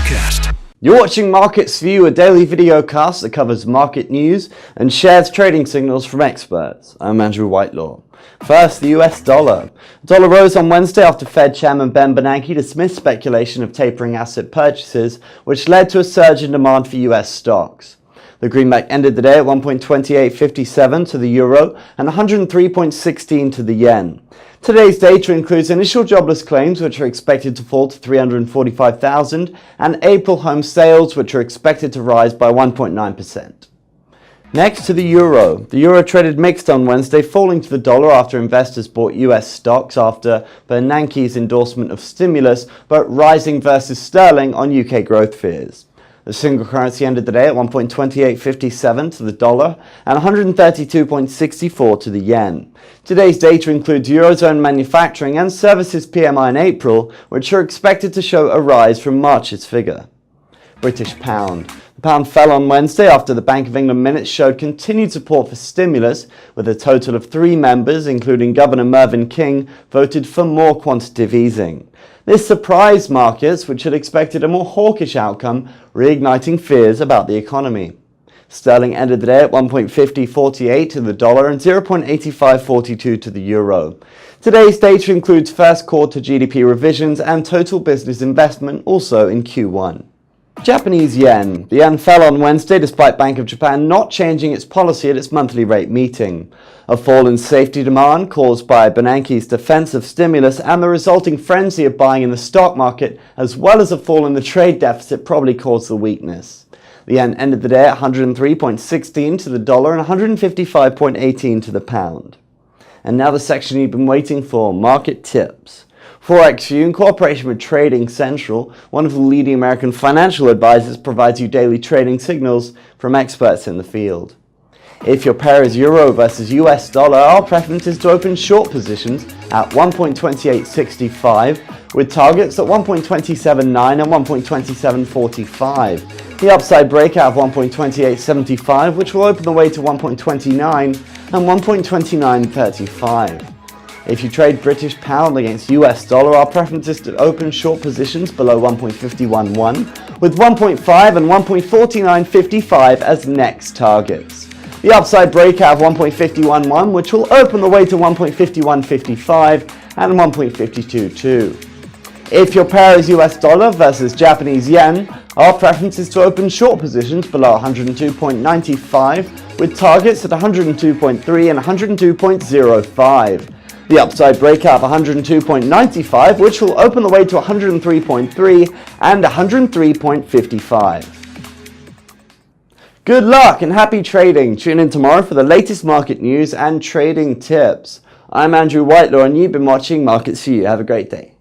Forecast. You're watching Markets4you, a daily video cast that covers market news and shares trading signals from experts. I'm Andrew Whitelaw. First, the US dollar. The dollar rose on Wednesday after Fed Chairman Ben Bernanke dismissed speculation of tapering asset purchases, which led to a surge in demand for US stocks. The greenback ended the day at 1.2857 to the euro and 103.16 to the yen. Today's data includes initial jobless claims, which are expected to fall to 345,000, and April home sales, which are expected to rise by 1.9%. Next to the euro. The euro traded mixed on Wednesday, falling to the dollar after investors bought US stocks after Bernanke's endorsement of stimulus, but rising versus sterling on UK growth fears. The single currency ended the day at 1.2857 to the dollar and 132.64 to the yen. Today's data includes Eurozone manufacturing and services PMI in April, which are expected to show a rise from March's figure. British pound. The pound fell on Wednesday after the Bank of England minutes showed continued support for stimulus, with a total of 3 members, including Governor Mervyn King, voted for more quantitative easing. This surprised markets, which had expected a more hawkish outcome, reigniting fears about the economy. Sterling ended the day at 1.5048 to the dollar and 0.8542 to the euro. Today's data includes first quarter GDP revisions and total business investment, also in Q1. Japanese yen. The yen fell on Wednesday despite Bank of Japan not changing its policy at its monthly rate meeting. A fall in safety demand caused by Bernanke's defense of stimulus and the resulting frenzy of buying in the stock market, as well as a fall in the trade deficit, probably caused the weakness. The yen ended the day at 103.16 to the dollar and 155.18 to the pound. And now the section you've been waiting for, market tips. Forex4you, in cooperation with Trading Central, one of the leading American financial advisors, provides you daily trading signals from experts in the field. If your pair is euro versus US dollar, our preference is to open short positions at 1.2865 with targets at 1.279 and 1.2745. The upside breakout of 1.2875, which will open the way to 1.29 and 1.2935. If you trade British pound against US dollar, our preference is to open short positions below 1.511 with 1.5 and 1.4955 as next targets. The upside breakout of 1.511, which will open the way to 1.5155 and 1.522. If your pair is US dollar versus Japanese yen, our preference is to open short positions below 102.95 with targets at 102.3 and 102.05. The upside breakout of 102.95, which will open the way to 103.3 and 103.55. Good luck and happy trading. Tune in tomorrow for the latest market news and trading tips. I'm Andrew Whitelaw and you've been watching Markets4you. Have a great day.